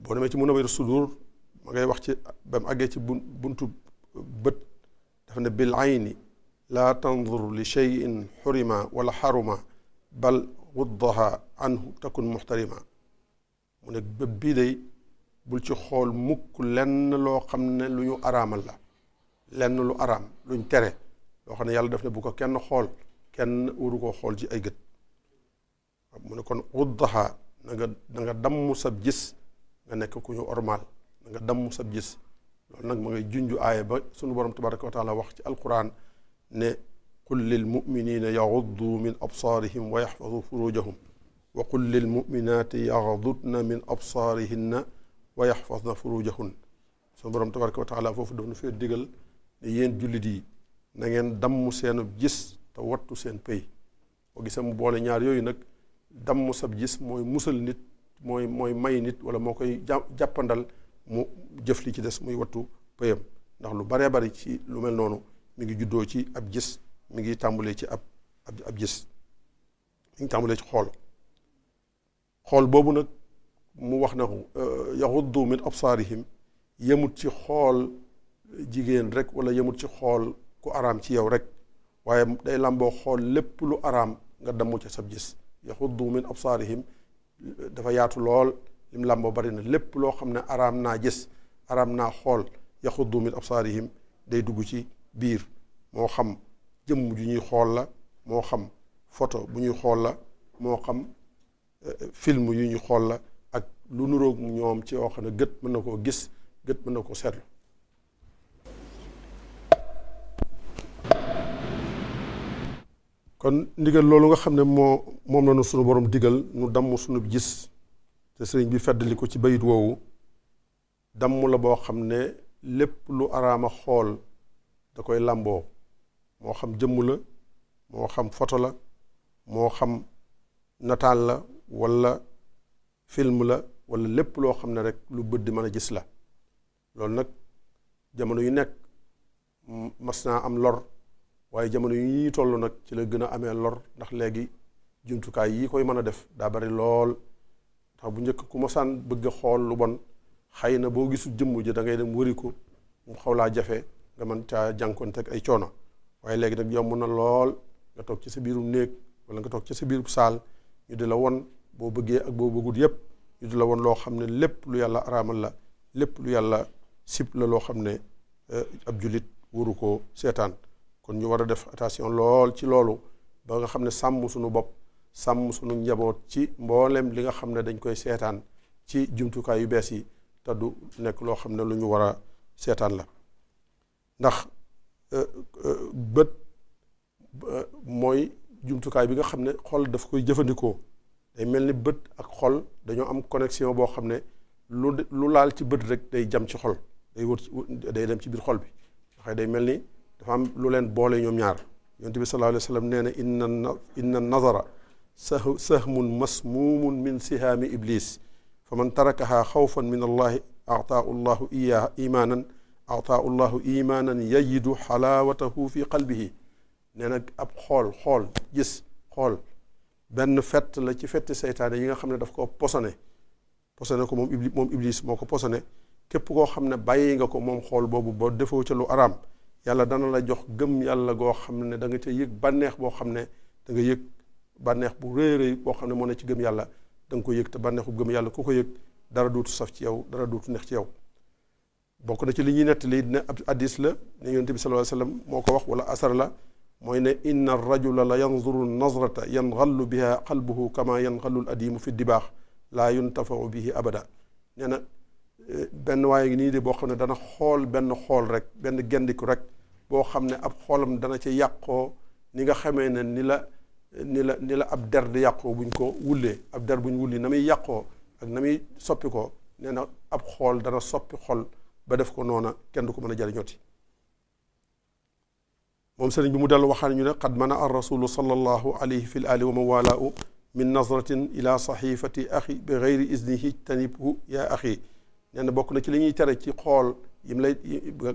boo demee ci Munawwirus Sudur ma ngay wax ci ba mu àggee ci buntu bët dafa ne bil ayni laa tandur li cheyin xurima wala xaruma bal wuddaha anhu takun muxtarima mu ne bët bii day bul ci xool mukk lenn loo xam ne lu ñu araamal la lenn lu araam luñ tere loo xam ne yàlla def ne bu ko kenn xool kenn waru koo xool ci ay gët mu ne kon wuddaha na nga damm sab gis nga nekk ku ñu ormal na nga damm sab gis loolu nag ma ngay junju aaya ba sunu borom tabaraka wa taala wax ci alquran ne qul lil muminina yaxuddu min absaarihim wa yaxfadu furujahum wa qul lil muminaati yaxdudna min absaarihinna wa yaxfadna furujahun sunu borom tabaraka wa taala foofu daf nu fee digal ne yéen jullit yi na ngeen damm seenub gis te wattu seen pëy boo gisee mu boole ñaar yooyu nag damm sab gis mooy musal nit mooy may nit wala moo koy jàppandal mu jëf li ci des muy wattu pëyam ndax lu baree bari ci lu mel noonu mi ngi juddoo ci ab gis mi ngi tàmbalee ci ab gis mi ngi tàmbalee ci xool boobu nag mu wax na yaxuddu min absaarihim yemut ci xool jigéen rek wala yemut ci xool ku araam ci yow rek waaye day làmboo xool lépp lu araam nga damm ca sab gis yaxuddu min absaarihim dafa yaatu lool lim làmboo bari na lépp loo xam ne araam naa gis araam naa xool yaxuddu min absaarihim day dugg ci biir moo xam jëmm ju ñuy xool la moo xam photo bu ñuy xool la moo xam film yu ñuy xool la ak lu nuroog ñoom ci yoo xam ne gët mën na koo gis gët mën na koo seetlu kon ndigal loolu nga xam ne moom la nu sunu borom digal nu damm sunu gis te sëriñ bi feddali ko ci bayit woowu damm la boo xam ne lépp lu araama xool da koy làmboo moo xam jëmm la moo xam photo la moo xam nataal la walla film la walla lépp loo xam ne rek lu bët di mën a gis la loolu nag jamono yu nekk mas naa am lor waaye jamono yu ñuy toll nag ci la gën a amee lor ndax léegi jumtukaay yi koy mën a def daa bari lool ndax bu njëkk ku mosaan bëgg a xool lu bon xëy na boo gisul jëmm ji da ngay dem wëri ko mu xaw laa jafe nga mën caa jànkoonteeg ay coono waaye léegi nag yomb na lool nga toog ci sa biirum néeg wala nga toog ci sa biirum saal ñu di la won boo bëggee ak boo bëggut yépp ñu di la won loo xam ne lépp lu yàlla araamal la lépp lu yàlla sib la loo xam ne ab jullit waru ko seetaan kon ñu war a def attention lool ci loolu ba nga xam ne sàmm suñu bopp sàmm suñu njaboot ci mboolem li nga xam ne dañ koy seetaan ci jumtukaay yu bees yi te du nekk loo xam ne lu ñu war a seetaan la ndax bët mooy jumtukaay bi nga xam ne xol daf koy jëfandikoo day mel ni bët ak xol dañoo am connexion boo xam ne lu laal ci bët rek day jam ci xol day dem ci biir xol bi waxee day mel ni dafa am lu leen boole ñoom ñaar yonent bi sallallahu alayhi wa sallam nee na inna nazara sahmun masmuumun min sihaami iblis fa man tarakaha xawfan min allahi ataau llahu iyaa imaanan ataau llahu imaanan yajidu xalaawatahu fi qalbihi nee na ab xool gis xool benn fett la ci fetti seytaane yi nga xam ne daf ko posone ko moom iblis moo ko posone képp koo xam ne bàyyi nga ko moom xool boobu boo defoo ca lu araam yàlla dana la jox gëm yàlla goo xam ne da nga ca yëg bànneex boo xam ne da nga yëg bànneex bu rëy boo xam ne moo ne ci gëm yàlla da nga ko yëg te bànneexu gëm yàlla ku ko yëg dara dootu saf ci yow dara dootu neex ci yow bokk na ci li ñuy nettali ne ab hadiis la ne yonent bi sallallahu alayhi wasallam moo ko wax wala asar la mooy ne inna ar-rajula la yanzuru nazrata yanxallu biha qalbuhu kama yanxallu al-adimu fi dibaax laa yuntafau bihi abada nee na benn waaye ngi nii de boo xam ne dana xool benn xool rek benn gendiku rek boo xam ne ab xoolam dana ci yàqoo ni nga xamee ne ni la ab der di yàqoo buñ ko wullee ab der buñ wulli na muy yàqoo ak na muy soppi ko nee na ab xool dana soppi xol ba def ko noona kenn du ko mën a jariñooti moom sëriñ bi mu dellu waxaan ñu ne qad mana ar rasulu sallallahu alayhi fi l ali wa man walaahu min nazratin ila saxifati axi bi geyri isnihi tanibhu yaa axi nee na bokk na ci li ñuy tere ci xool yim lay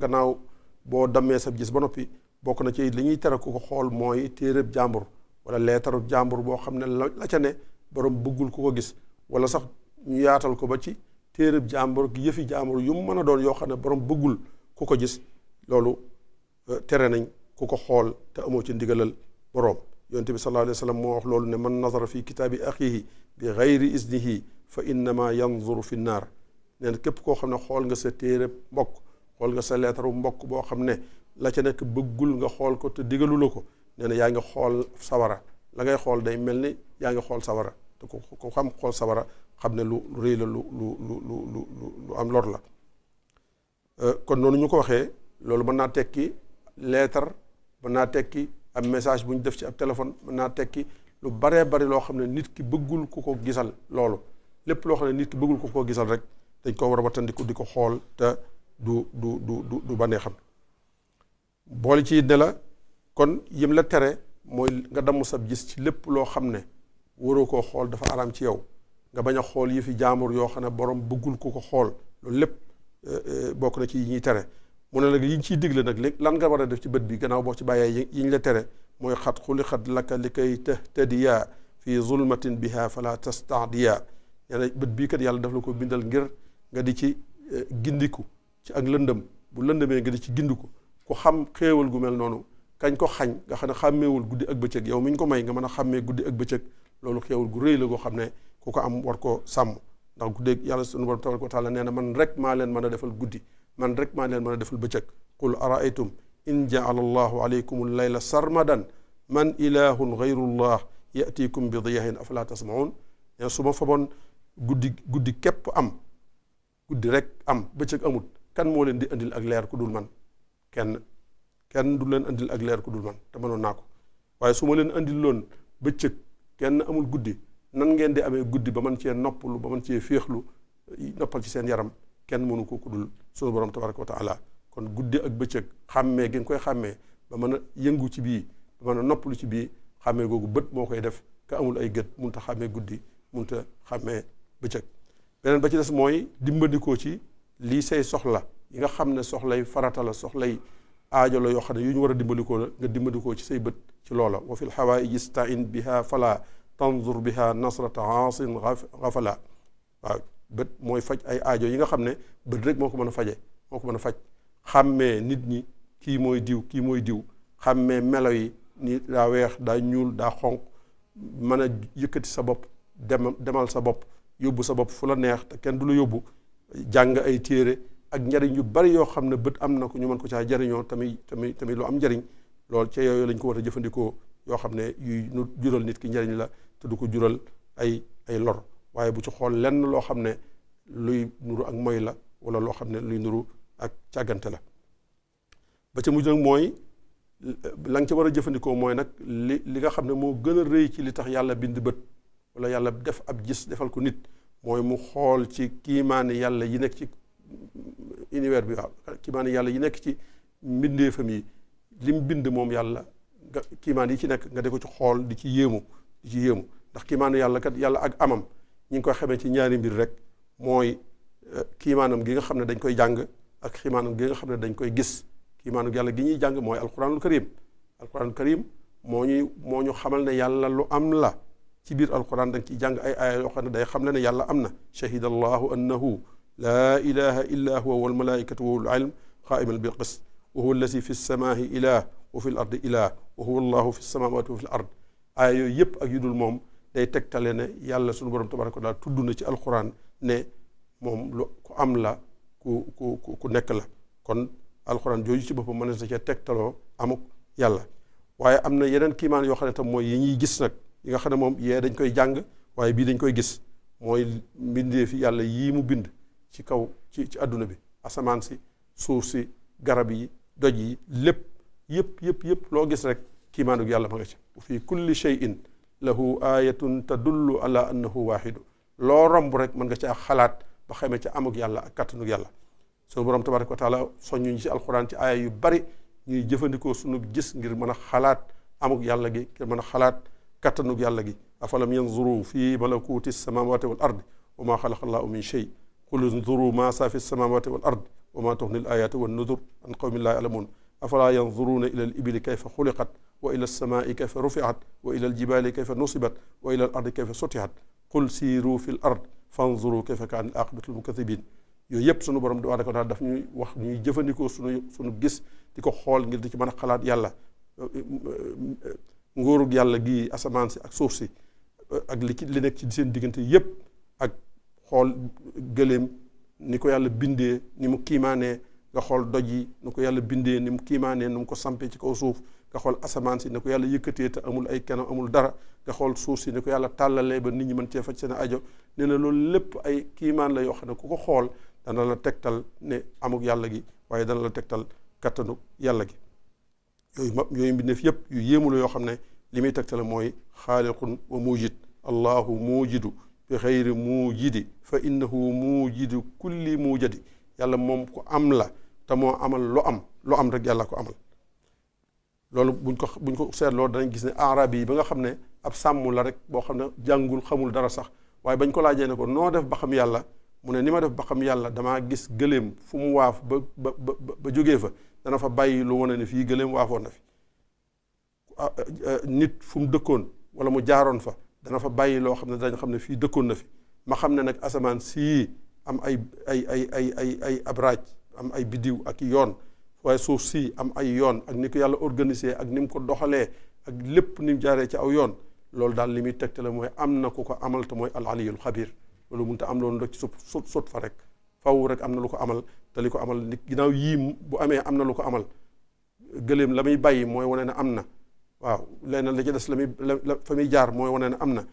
gannaaw boo dammee sa gis ba noppi bokk na ci li ñuy tere ku ko xool mooy téereb jàmbur wala leetarub jàmbur boo xam ne la ca ne borom bëggul ku ko gis wala sax ñu yaatal ko ba ci téereb jàmbur gi yëfi jàmbur yu mu mën a doon yoo xam ne borom bëggul ku ko gis loolu tere nañ ku ko xool te amoo ci ndigalal borom. yonent bi sallallahu alayhi wa sallam moo wax loolu ne man nazara fi kitaabi axihi bi gayri iznihi fa innama yanzuru fi naar. nee na képp koo xam ne xool nga sa téereb mbokk xool nga sa leetaru mbokk boo xam ne la ca nekk bëggul nga xool ko te digalu la ko nee na yaa ngi xool sawara. la ngay xool day mel ni yaa ngi xool sawara te ku xam xool sawara xam ne lu rëy la lu am lor la. kon noonu ñu ko waxee loolu mën naa tekki leetar, mën naa tekki ab message bu ñu def ci ab téléphone, mën naa tekki lu baree bari loo xam ne nit ki bëggul ku ko gisal loolu. lépp loo xam ne nit ki bëggul ku ko gisal rek dañ ko war a wattandiku di ko xool te du banee xam. boole ci ne la kon yim la tere mooy nga damm sab gis ci lépp loo xam ne waroo koo xool dafa araam ci yow. nga bañ a xool yi fi jaamur yoo xam ne borom bëggul ku ko xool loolu lépp bokk na ci yi ñuy tere. mu ne nag yi ñu ciy digle nag léegi lan nga war a def ci bët bi gannaaw boo ci bàyyee yi ñu la tere mooy xat xuli xat laka li kay tahtadiya fi zulmatin biha fala tastadiya. nee na bët bii kat yàlla daf la ko bindal ngir nga di ci gindiku ci ak lëndëm bu lëndëmee nga di ci gindiku. ku xam xéewal gu mel noonu kañ ko xañ nga xam ne xàmmeewul guddi ak bëccëg yow mi ñu ko may nga mën a xàmmee guddi ak bëccëg loolu xéewal gu rëy la goo xam ne ku ko am war koo sàmm. ndax guddeeg yàlla sunu borom tabaraka wa taala nee na man rek maa leen mën a defal guddi, man rek maa leen mën a defal bëccëg. qul araaytum in jaala allahu alaykum layla sarmadan man ilahun gayrullah yatikum bi diyahin afala tasmaun. ne su ma faboon guddi képp am, guddi rek am bëccëg amut, kan moo leen di andil ak leer ku dul man? kenn du leen andil ak leer ku dul man te mënoon naa ko. waaye su ma leen andil loon bëccëg kenn amul guddi, nan ngeen di amee guddi ba mën cee noppalu ba mën cee féexlu noppal ci seen yaram? kenn mënu ko ku dul sunu borom tabaraka wa taala. kon guddi ak bëccëg xàmmee gi nga koy xàmmee ba mën a yëngu ci bii ba mën a noppalu ci bii, xàmmee googu bët moo koy def. ka amul ay gët mënut a xàmmee guddi mënut a xàmmee bëccëg. beneen ba ci des mooy dimbandikoo ci lii say soxla yi nga xam ne soxlay farata la, soxlay aajo la yoo xam ne yu ñu war a dimbandikoo la, nga dimbandikoo ci say bët ci loola. wa fil hawaa'iji stain biha fala tanzur biha nasrata aasin gafala. waaw bët mooy faj ay aajo yi nga xam ne bët rek moo ko mën a faje, moo ko mën a faj. xàmmee nit ñi kii mooy diw kii mooy diw, xàmmee melo yi ni daa weex daa ñuul daa xonq, mën a yëkkati sa bopp demal sa bopp, yóbbu sa bopp fu la neex te kenn du la yóbbu, jàng ay téere ak njariñ yu bari yoo xam ne bët am na ko ñu mën ko caa jariñoo tamit lu am njariñ. loolu ca yooyu lañ ko war a jëfandikoo yoo xam ne yuy nu jural nit ki njariñ la te du ko jural ay lor. waaye bu ci xool lenn loo xam ne luy nuru ak moy la wala loo xam ne luy nuru ak càggante la. ba ca mujj nag mooy la nga ca war a jëfandikoo mooy nag li nga xam ne moo gën a rëy ci li tax yàlla bind bët wala yàlla def ab gis defal ko nit, mooy mu xool ci kiimaani yàlla yi nekk ci univers bi. waaw kiimaani yàlla yi nekk ci mbindeefam yi lim bind moom yàlla nga kiimaan yi ci nekk nga di ko ci xool di ci yéemu ndax kiimaanu yàlla kat yàlla ak amam ñi ngi koy xamee ci ñaari mbir rek, mooy kiimaanam gi nga xam ne dañ koy jàng ak kiimaanam gi nga xam ne dañ koy gis. kiimaanu yàlla gi ñuy jàng mooy alquranul karim moo ñu xamal ne yàlla lu am la. ci biir alquran da nga ciy jàng ay aaya yoo xam ne day xam ne yàlla am na. shahida allahu annahu laa ilaha illa huwa wal malaikatu wa ulul ilm qaiman bil qist wa huwa allazi fi samaahi ilah wa fi l ardi ilah wa huwa allahu fi samawati wa fi l ard. aaya yooyu yëpp ak yu dul moom day tegtale ne yàlla sunu borom tabaraka wa taala tudd na ci alquran ne moom lu ku am la ku nekk la. kon alquran jooju ci boppam mën na sa cee tegtaloo amuk yàlla. waaye am na yeneen kiimaan yoo xam ne tam mooy yi ñuy gis nag, yi nga xam ne moom yee dañ koy jàng waaye bii dañ koy gis. mooy mbindee fi yàlla yii mu bind ci kaw ci àdduna bi, asamaan si, suuf si, garab yi, doj yi, lépp yëpp loo gis rek kiimaanug yàlla ma nga ci. wa fi kulli shay'in lahu ayatun tadullu ala annahu waahidu. loo romb rek mën nga caa xalaat ba xamee ca amuk yàlla ak kattanug yàlla. sunu borom tabaraka wa taala soññuñ ci alquran ci aaya yu bari ñuy jëfandikoo sunu gis ngir mën a xalaat amuk yàlla gi, ngir mën a xalaat kattanug yàlla gi. afalam yanzuru fi malakuti samawati wal ard wa ma xalaqa allahu min shay qul unzuru ma sa fi samawati wal ard wa ma tuxni al ayatu wan nuzur an qawmin la ya'lamun afala yanzuruna ila al ibili kayfa xuliqat wa ila alsamai kayfa rufiat wa ila aljibali kayfa nusibat wa ila al ardi kayfa sutihat qul siiru fi l ard fanzuru kayfa kaana aqibatul mukazibin. yooyu yëpp sunu borom tabaaraka wa taala daf ñuy wax ñuy jëfandikoo sunu gis di ko xool ngir di ci mën a xalaat yàlla, nguurug yàlla gi asamaan si ak suuf si ak li nekk ci seen diggante yëpp, ak xool gëléem ni ko yàlla bindee ni mu kiimaanee, nga xool doj yi ni ko yàlla bindee ni mu kiimaanee ni mu ko sampee ci kaw suuf, nga xool asamaan si ni ko yàlla yëkkatee te amul ay kenn amul dara, nga xool suuf si ni ko yàlla tàllalee ba nit ñi mën cee faj seen ajo. nee na loolu lépp ay kiimaan la yoo xam ne ku ko xool dana la tegtal ne amuk yàlla gi, waaye dana la tegtal kattanuk yàlla gi. yooyu mbindeef yëpp yu yéemu la yoo xam ne li muy tegtale mooy xaaliqun wa mujid, allahu mujidu bi xayri mujidi fa innahu mujidu kulli mujadi. yàlla moom ku am la te moo amal lu am rek yàlla ko amal. loolu buñ ko seetloo danañ gis ne arab yi ba nga xam ne ab sàmm la rek boo xam ne jàngul xamul dara sax, waaye bañ ko laajee ne ko noo def ba xam yàlla, mu ne ni ma def ba xam yàlla damaa gis gëléem fu mu waaf ba jógee fa dana fa bàyyi lu wane ne fii gëléem waafoon na fi. nit fu mu dëkkoon wala mu jaaroon fa dana fa bàyyi loo xam ne dañ xam ne fii dëkkoon na fi. ma xam ne nag asamaan sii am ay abraaj, am ay biddiw ak yoon, waaye suuf si am ay yoon ak ni ko yàlla organisé ak ni mu ko doxalee ak lépp ni mu jaaree ci aw yoon. loolu daal li muy tegtale mooy am na ku ko amal te mooy al aliyul xabir. loolu mënut a am loolu rek ci sut fa rek, faw rek am na lu ko amal, te li ko amal nit ginnaaw yii bu amee am na lu ko amal. gëléem la muy bàyyi mooy wane ne am na, waaw leneen la ci des fa muy jaar mooy wane ne am na.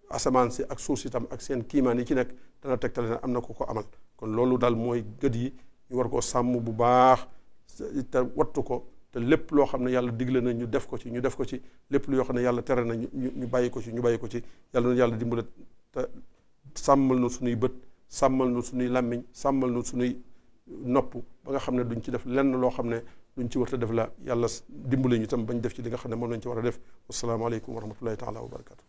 asamaan si ak suuf si tam ak seen kiimaan yi ci nekk dana tegtale ne am na ku ko amal. kon loolu daal mooy gët yi ñu war koo sàmm bu baax te wattu ko, te lépp loo xam ne yàlla digle na ñu def ko ci lépp lu yoo xam ne yàlla tere na ñu bàyyi ko ci yàlla na yàlla dimbale te sàmmal nu suñuy bët, sàmmal nu suñuy làmmiñ, sàmmal nu suñuy nopp ba nga xam ne duñ ci def lenn loo xam ne duñ ci war a def la. yàlla dimbale ñu tam bañ def ci li nga xam ne moom lañ ci war a def. wasalaamaaleykum wa rahmatullahi taala wa barakatu.